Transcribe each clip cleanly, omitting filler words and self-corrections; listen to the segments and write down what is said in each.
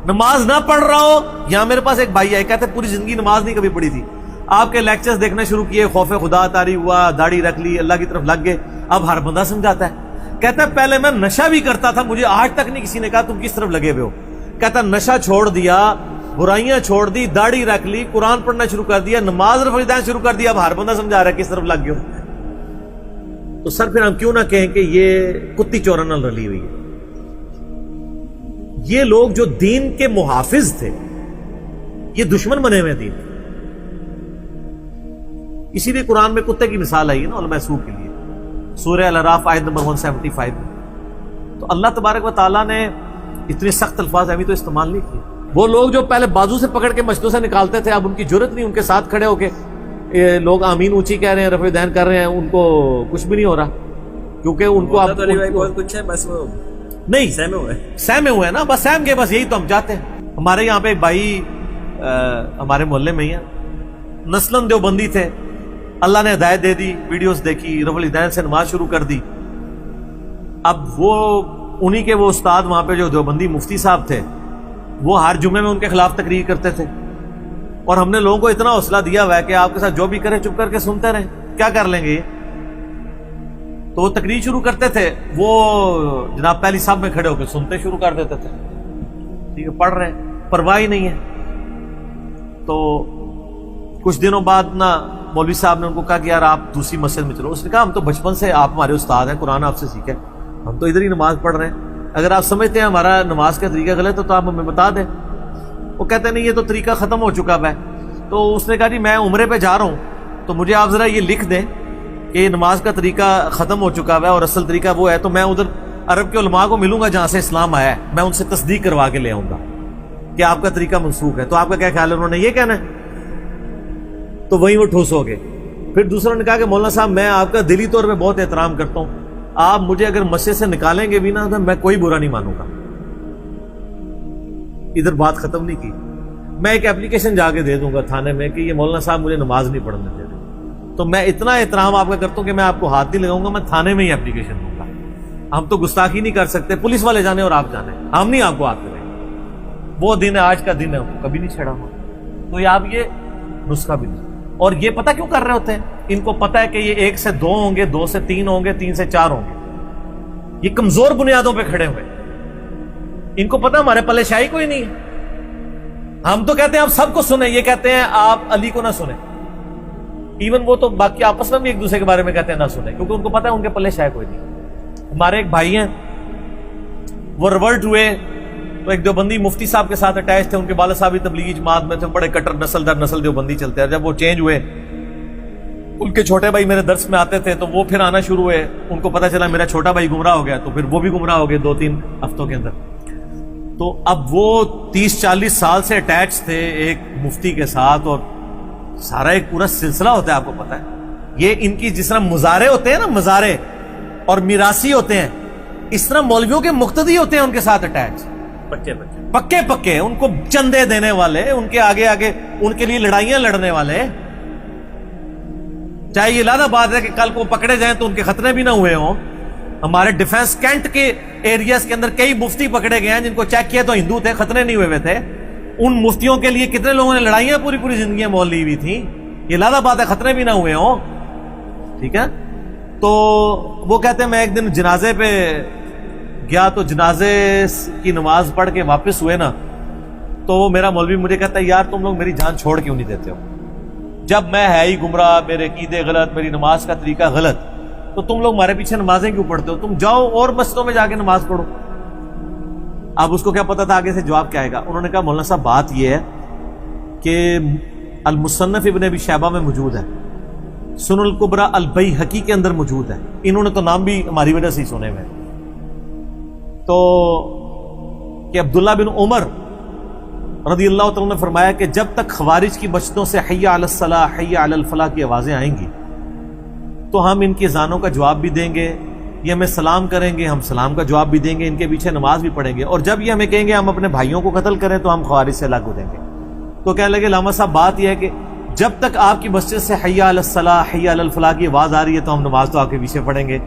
نماز نہ پڑھ رہا ہو. یہاں میرے پاس ایک بھائی ہے, کہتے پوری زندگی نماز نہیں کبھی پڑھی تھی, آپ کے لیکچرز دیکھنا شروع کیے, خوف خدا طاری ہوا, داڑھی رکھ لی, اللہ کی طرف لگ گئے, اب ہر بندہ سمجھاتا ہے. کہتا ہے پہلے میں نشہ بھی کرتا تھا, مجھے آج تک نہیں کسی نے کہا تم کس طرف لگے ہوئے ہو. کہتا نشہ چھوڑ دیا, برائیاں چھوڑ دی, داڑھی رکھ لی, قرآن پڑھنا شروع کر دیا, نماز رفع شروع کر دیا, اب ہر بندہ سمجھا رہا ہے کس طرف لگ گئے ہو. تو سر پھر ہم کیوں نہ کہیں کہ یہ کتی چورن رلی ہوئی ہے. یہ لوگ جو دین کے محافظ تھے یہ دشمن بنے ہوئے دین. اسی لیے قرآن میں کتے کی مثال آئی ہے نا علماء سوء کے لیے, سورہ الاعراف آیت نمبر 175 میں. تو اللہ تبارک و تعالیٰ نے اتنے سخت الفاظ ابھی تو استعمال نہیں کیے. وہ لوگ جو پہلے بازو سے پکڑ کے مسجدوں سے نکالتے تھے, اب ان کی جرت نہیں ان کے ساتھ کھڑے ہو کے لوگ آمین اونچی کہہ رہے ہیں, رفع دین کر رہے ہیں, ان کو کچھ بھی نہیں ہو رہا, کیونکہ ان کو اب بہت کچھ ہے, بس وہ نہیں سہمے ہوئے ہیں نا, بس سہم کے, بس یہی تو ہم چاہتے ہیں. ہمارے یہاں پہ ایک بھائی ہمارے محلے میں ہی ہیں, نسلاً دیوبندی تھے, اللہ نے ہدایت دے دی, ویڈیوز دیکھی, رفع الدین سے نماز شروع کر دی. اب وہ انہی کے وہ استاد وہاں پہ جو دیوبندی مفتی صاحب تھے, وہ ہر جمعے میں ان کے خلاف تقریر کرتے تھے, اور ہم نے لوگوں کو اتنا حوصلہ دیا ہوا ہے کہ آپ کے ساتھ جو بھی کریں چپ کر کے سنتے رہیں, کیا کر لیں گے. تو وہ تقریر شروع کرتے تھے, وہ جناب پہلی صف میں کھڑے ہو کے سنتے شروع کر دیتے تھے, ٹھیک ہے, پڑھ رہے ہیں, پرواہ ہی نہیں ہے. تو کچھ دنوں بعد نا مولوی صاحب نے ان کو کہا کہ یار آپ دوسری مسجد میں چلو. اس نے کہا ہم تو بچپن سے آپ ہمارے استاد ہیں, قرآن آپ سے سیکھیں, ہم تو ادھر ہی نماز پڑھ رہے ہیں, اگر آپ سمجھتے ہیں ہمارا نماز کا طریقہ غلط ہے تو آپ ہمیں بتا دیں. وہ کہتے ہیں نہیں یہ تو طریقہ ختم ہو چکا ہے. تو اس نے کہا جی میں عمرے پہ جا رہا ہوں, تو مجھے آپ ذرا یہ لکھ دیں کہ نماز کا طریقہ ختم ہو چکا ہے اور اصل طریقہ وہ ہے, تو میں ادھر عرب کے علماء کو ملوں گا جہاں سے اسلام آیا ہے, میں ان سے تصدیق کروا کے لے آؤں گا کہ آپ کا طریقہ منسوخ ہے. تو آپ کا کیا خیال ہے, انہوں نے یہ کہنا ہے. تو وہیں وہ ٹھوس ہو گئے. پھر دوسروں نے کہا کہ مولانا صاحب میں آپ کا دلی طور پہ بہت احترام کرتا ہوں, آپ مجھے اگر مسجد سے نکالیں گے بھی نا تو میں کوئی برا نہیں مانوں گا. ادھر بات ختم نہیں کی, میں ایک اپلیکیشن جا کے دے دوں گا تھانے میں کہ یہ مولانا صاحب مجھے نماز نہیں پڑھنے دے رہے, تو میں اتنا احترام آپ کا کرتا ہوں کہ میں آپ کو ہاتھ نہیں لگاؤں گا, میں تھانے میں ہی اپلیکیشن دوں گا. ہم تو گستاخی نہیں کر سکتے, پولیس والے جانے اور آپ جانے, ہم نہیں آپ کو ہاتھ لگائیں گے. وہ دن ہے, آج کا دن ہے, کبھی نہیں چھڑا ہوا. تو یہ آپ یہ نسخہ بھی نہیں. اور یہ پتہ کیوں کر رہے ہوتے ہیں, ان کو پتہ ہے کہ یہ 1 سے 2 ہوں گے, 2 سے 3 ہوں گے, 3 سے 4 ہوں گے. یہ کمزور بنیادوں پہ کھڑے ہوئے, ان کو پتہ ہمارے پلے شاہی کوئی نہیں ہے. ہم تو کہتے ہیں آپ سب کو سنیں, یہ کہتے ہیں آپ علی کو نہ سنیں. ایون وہ تو باقی آپس میں بھی ایک دوسرے کے بارے میں کہتے ہیں نہ سنیں, کیونکہ ان کو پتہ ہے ان کے پلے شاہی کوئی نہیں. ہمارے ایک بھائی ہیں, وہ ریورٹ ہوئے تو ایک دیوبندی مفتی صاحب کے ساتھ اٹیچ تھے, ان کے والد صاحب بھی تبلیغی جماعت میں تھے, بڑے کٹر نسل در نسل دیوبندی چلتے ہیں. جب وہ چینج ہوئے, ان کے چھوٹے بھائی میرے درس میں آتے تھے, تو وہ پھر آنا شروع ہوئے. ان کو پتہ چلا میرا چھوٹا بھائی گمراہ ہو گیا, تو پھر وہ بھی گمراہ ہو گئے 2-3 ہفتوں کے اندر. تو اب وہ 30-40 سال سے اٹیچ تھے ایک مفتی کے ساتھ, اور سارا ایک پورا سلسلہ ہوتا ہے, آپ کو پتہ ہے. یہ ان کی جس طرح مزارے ہوتے ہیں نا, مزارے اور میراثی ہوتے ہیں, اس طرح مولویوں کے مقتدی ہوتے ہیں ان کے ساتھ اٹیچ, پکے, ان کو چندے دینے والے, ان کے آگے ان کے لیے لڑائیاں لڑنے والے. چاہے یہ لادہ بات ہے کہ کل کو پکڑے جائیں تو ان کے خطرے بھی نہ ہوئے ہوں. ہمارے ڈیفنس کینٹ کے ایریاز کے اندر کئی مفتی پکڑے گئے ہیں جن کو چیک کیا تو ہندو تھے, خطرے نہیں ہوئے تھے. ان مفتیوں کے لیے کتنے لوگوں نے لڑائیاں پوری زندگیاں مول لی ہوئی تھیں. یہ لادہ بات ہے, خطرے بھی نہ ہوئے ہوں, ٹھیک ہے. تو وہ کہتے ہیں میں ایک دن جنازے پہ گیا, تو جنازے کی نماز پڑھ کے واپس ہوئے نا, تو وہ میرا مولوی مجھے کہتا ہے یار تم لوگ میری جان چھوڑ کیوں نہیں دیتے ہو, جب میں ہے ہی گمراہ, میرے عقیدے غلط, میری نماز کا طریقہ غلط, تو تم لوگ ہمارے پیچھے نمازیں کیوں پڑھتے ہو, تم جاؤ اور مسجدوں میں جا کے نماز پڑھو. اب اس کو کیا پتا تھا آگے سے جواب کیا آئے گا. انہوں نے کہا مولانا صاحب بات یہ ہے کہ المصنف ابن ابی شیبہ میں موجود ہے, سنن الکبری البیہقی کے اندر موجود ہے. انہوں نے تو نام بھی ہماری وجہ سے ہی سنے ہوئے. تو کہ عبداللہ بن عمر رضی اللہ تعالیٰ نے فرمایا کہ جب تک خوارج کی مسجدوں سے حی علی الصلاح حی علی الفلاح کی آوازیں آئیں گی تو ہم ان کی اذانوں کا جواب بھی دیں گے, یہ ہمیں سلام کریں گے, ہم سلام کا جواب بھی دیں گے, ان کے پیچھے نماز بھی پڑھیں گے, اور جب یہ ہمیں کہیں گے ہم اپنے بھائیوں کو قتل کریں تو ہم خوارج سے الگ ہو دیں گے. تو کہنے لگے علامہ صاحب بات یہ ہے کہ جب تک آپ کی مسجد سے حی علی الصلاح حی علی الفلاح کی آواز آ رہی ہے تو ہم نماز تو آپ کے پیچھے پڑھیں گے,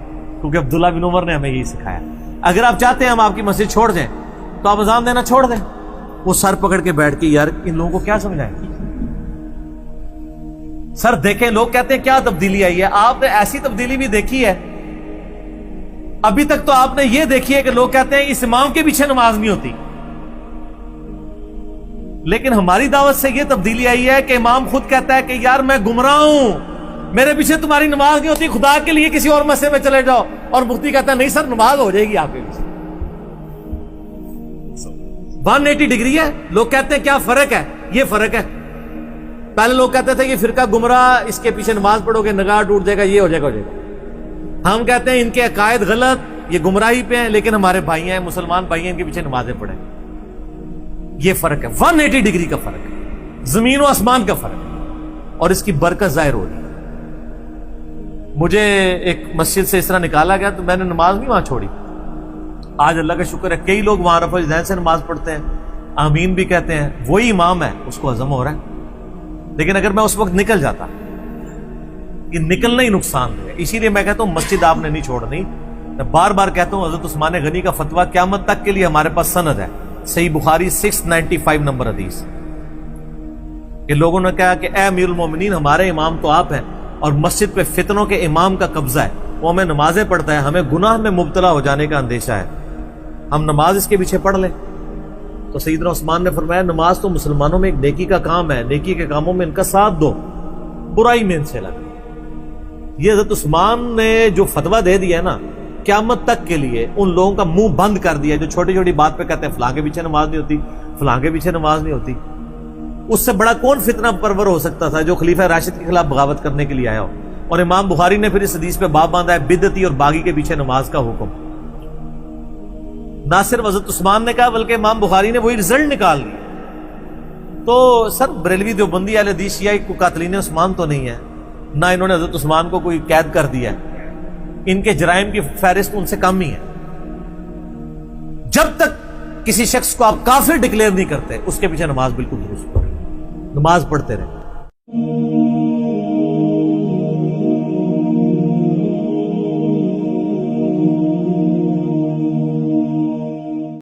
کیونکہ عبداللہ بن عمر نے ہمیں یہی سکھایا. اگر آپ چاہتے ہیں ہم آپ کی مسجد چھوڑ دیں تو آپ اذان دینا چھوڑ دیں, وہ سر پکڑ کے بیٹھ کے یار ان لوگوں کو کیا سمجھائیں؟ سر دیکھیں لوگ کہتے ہیں کیا تبدیلی آئی ہے، آپ نے ایسی تبدیلی بھی دیکھی ہے؟ ابھی تک تو آپ نے یہ دیکھی ہے کہ لوگ کہتے ہیں اس امام کے پیچھے نماز نہیں ہوتی، لیکن ہماری دعوت سے یہ تبدیلی آئی ہے کہ امام خود کہتا ہے کہ یار میں گمراہ ہوں، میرے پیچھے تمہاری نماز نہیں ہوتی، خدا کے لیے کسی اور مسجد میں چلے جاؤ، اور مفتی کہتا ہے نہیں سر نماز ہو جائے گی آپ کے پیچھے۔ 180 ڈگری ہے۔ لوگ کہتے ہیں کیا فرق ہے؟ یہ فرق ہے، پہلے لوگ کہتے تھے یہ فرقہ گمراہ، اس کے پیچھے نماز پڑھو گے نگاہ ٹوٹ جائے گا، یہ ہو جائے گا، ہم کہتے ہیں ان کے عقائد غلط، یہ گمراہی پہ ہیں، لیکن ہمارے بھائی ہیں، مسلمان بھائی ہیں، ان کے پیچھے نمازیں پڑھیں۔ یہ فرق ہے، 180 ڈگری کا فرق ہے، زمین و آسمان کا فرق ہے، اور اس کی برکت ظاہر ہو رہی ہے۔ مجھے ایک مسجد سے اس طرح نکالا گیا تو میں نے نماز نہیں وہاں چھوڑی، آج اللہ کا شکر ہے کئی لوگ وہاں رفع ذہن سے نماز پڑھتے ہیں، آمین بھی کہتے ہیں، وہی امام ہے، اس کو ہضم ہو رہا ہے۔ لیکن اگر میں اس وقت نکل جاتا، یہ نکلنا ہی نقصان ہے، اسی لیے میں کہتا ہوں مسجد آپ نے نہیں چھوڑنی۔ میں بار بار کہتا ہوں حضرت عثمان غنی کا فتویٰ قیامت تک کے لیے ہمارے پاس سند ہے، صحیح بخاری 695 نمبر حدیث، کہ لوگوں نے کہا کہ اے امیر المومنین ہمارے امام تو آپ ہیں، اور مسجد پہ فتنوں کے امام کا قبضہ ہے، وہ ہمیں نمازیں پڑھتا ہے، ہمیں گناہ میں مبتلا ہو جانے کا اندیشہ ہے، ہم نماز اس کے پیچھے پڑھ لیں۔ تو سیدنا عثمان نے فرمایا نماز تو مسلمانوں میں ایک نیکی کا کام ہے، نیکی کے کاموں میں ان کا ساتھ دو، برائی میں ان سے لگے۔ یہ حضرت عثمان نے جو فتویٰ دے دیا ہے نا، قیامت تک کے لیے ان لوگوں کا منہ بند کر دیا جو چھوٹی چھوٹی بات پہ کہتے ہیں فلاں کے پیچھے نماز نہیں ہوتی، فلاں کے پیچھے نماز نہیں ہوتی۔ اس سے بڑا کون فتنہ پرور ہو سکتا تھا جو خلیفہ راشد کے خلاف بغاوت کرنے کے لیے آیا ہو؟ اور امام بخاری نے پھر اس حدیث پہ باب باندھا ہے بدعتی اور باغی کے پیچھے نماز کا حکم۔ نہ صرف حضرت عثمان نے کہا بلکہ امام بخاری نے وہی رزلٹ نکال لیا۔ تو سر بریلوی دیوبندی اہل حدیث شیعہ کو قاتلین عثمان تو نہیں ہے، نہ انہوں نے حضرت عثمان کو کوئی قید کر دیا ہے، ان کے جرائم کی فہرست ان سے کم ہی ہے۔ جب تک کسی شخص کو آپ کافر ڈکلیئر نہیں کرتے اس کے پیچھے نماز بالکل درست پڑھیں، نماز پڑھتے رہیں۔